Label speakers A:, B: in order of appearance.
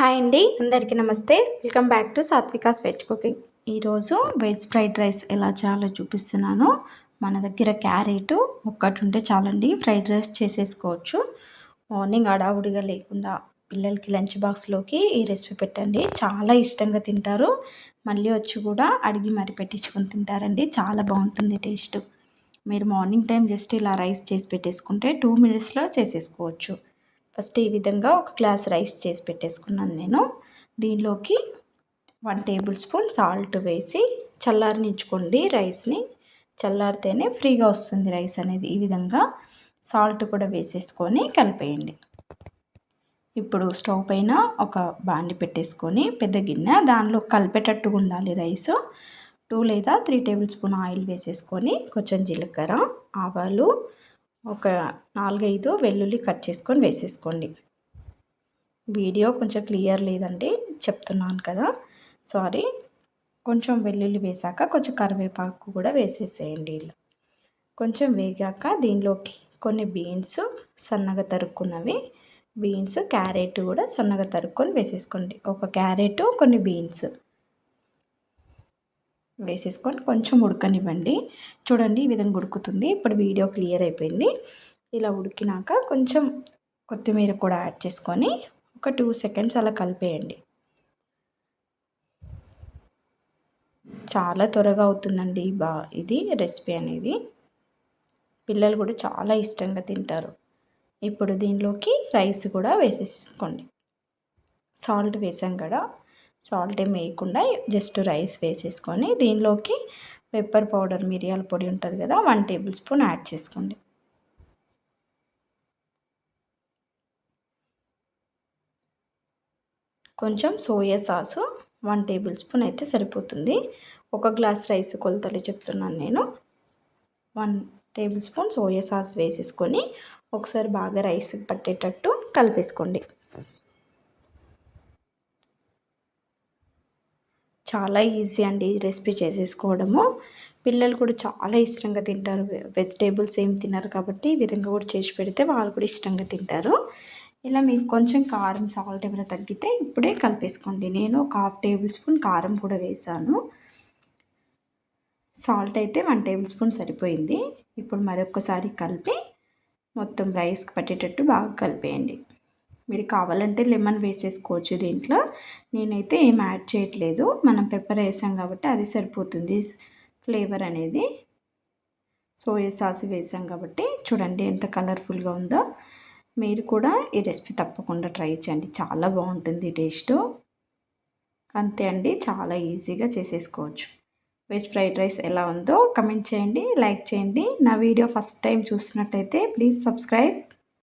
A: Hi అండి, అందరికీ నమస్తే. Welcome back to Satvika's veg cooking. ఈరోజు వెజ్ ఫ్రైడ్ రైస్ ఎలా చేయాలో చూపిస్తున్నాను. మన దగ్గర క్యారెట్ ఒక్కటి ఉంటే చాలండి, ఫ్రైడ్ రైస్ చేసేసుకోవచ్చు. మార్నింగ్ అడావుడిగా లేకుండా పిల్లలకి లంచ్ బాక్స్లోకి ఈ రెసిపీ పెట్టండి, చాలా ఇష్టంగా తింటారు. మళ్ళీ వచ్చి కూడా అడిగి మరి పెట్టించుకొని తింటారండి, చాలా బాగుంటుంది టేస్ట్. మీరు మార్నింగ్ టైం జస్ట్ ఇలా రైస్ చేసి పెట్టేసుకుంటే 2 minutesలో చేసేసుకోవచ్చు. ఫస్ట్ ఈ విధంగా ఒక గ్లాస్ రైస్ చేసి పెట్టేసుకున్నాను నేను. దీనిలోకి 1 టేబుల్ స్పూన్ సాల్ట్ వేసి చల్లారనించుకోండి రైస్ని. చల్లారితేనే ఫ్రీగా వస్తుంది రైస్ అనేది. ఈ విధంగా సాల్ట్ కూడా వేసేసుకొని కలిపేయండి. ఇప్పుడు స్టవ్ పైన ఒక బాండి పెట్టేసుకొని పెద్ద గిన్నె, దానిలో కలిపేటట్టుగా ఉండాలి రైస్. 2 లేదా 3 టేబుల్ స్పూన్ ఆయిల్ వేసేసుకొని కొంచెం జీలకర్ర, ఆవాలు, ఒక 4-5 వెల్లుల్లి కట్ చేసుకొని వేసేసుకోండి. వీడియో కొంచెం క్లియర్ లేదండి, చెప్తున్నాను కదా, సారీ. కొంచెం వెల్లుల్లి వేసాక కొంచెం కరివేపాకు కూడా వేసేసేయండి. ఇలా కొంచెం వేగాక దీనిలోకి కొన్ని బీన్స్ సన్నగా తరుక్కున్నవి, బీన్స్, క్యారెట్ కూడా సన్నగా తరుక్కొని వేసేసుకోండి. ఒక క్యారెట్, కొన్ని బీన్స్ వేసేసుకొని కొంచెం ఉడకనివ్వండి. చూడండి ఈ విధంగా ఉడుకుతుంది. ఇప్పుడు వీడియో క్లియర్ అయిపోయింది. ఇలా ఉడికినాక కొంచెం కొత్తిమీర కూడా యాడ్ చేసుకొని ఒక 2 seconds అలా కలిపేయండి. చాలా త్వరగా అవుతుందండి ఇది రెసిపీ అనేది. పిల్లలు కూడా చాలా ఇష్టంగా తింటారు. ఇప్పుడు దీనిలోకి రైస్ కూడా వేసేసుకోండి. సాల్ట్ వేసాం కదా, సాల్ట్ ఏం వేయకుండా జస్ట్ రైస్ వేసేసుకొని దీనిలోకి పెప్పర్ పౌడర్, మిరియాల పొడి ఉంటుంది కదా, 1 టేబుల్ స్పూన్ యాడ్ చేసుకోండి. కొంచెం సోయా సాసు 1 టేబుల్ స్పూన్ అయితే సరిపోతుంది. ఒక గ్లాస్ రైస్ కొలతలు చెప్తున్నాను నేను. 1 టేబుల్ స్పూన్ సోయా సాస్ వేసేసుకొని ఒకసారి బాగా రైస్ పట్టేటట్టు కలిపేసుకోండి. చాలా ఈజీ అండి ఈ రెసిపీ చేసేసుకోవడము. పిల్లలు కూడా చాలా ఇష్టంగా తింటారు. వెజిటేబుల్స్ ఏం తినరు కాబట్టి ఈ విధంగా కూడా చేసి పెడితే వాళ్ళు కూడా ఇష్టంగా తింటారు. ఇలా మీకు కొంచెం కారం, సాల్ట్ ఏమైనా తగ్గితే ఇప్పుడే కలిపేసుకోండి. నేను ఒక 1/2 టేబుల్ స్పూన్ కారం కూడా వేసాను. సాల్ట్ అయితే 1 టేబుల్ స్పూన్ సరిపోయింది. ఇప్పుడు మరొకసారి కలిపి మొత్తం రైస్కి పట్టేటట్టు బాగా కలిపేయండి. మీరు కావాలంటే లెమన్ వేసేసుకోవచ్చు దీంట్లో. నేనైతే ఏం యాడ్ చేయట్లేదు, మనం పెప్పర్ వేసాం కాబట్టి అది సరిపోతుంది ఫ్లేవర్ అనేది. సోయా సాస్ వేసాం కాబట్టి చూడండి ఎంత కలర్ఫుల్గా ఉందో. మీరు కూడా ఈ రెసిపీ తప్పకుండా ట్రై చేయండి, చాలా బాగుంటుంది టేస్ట్. అంతే అండి, చాలా ఈజీగా చేసేసుకోవచ్చు. వెజ్ ఫ్రైడ్ రైస్ ఎలా ఉందో కమెంట్ చేయండి, లైక్ చేయండి. నా వీడియో ఫస్ట్ టైం చూస్తున్నట్టయితే ప్లీజ్ సబ్స్క్రైబ్.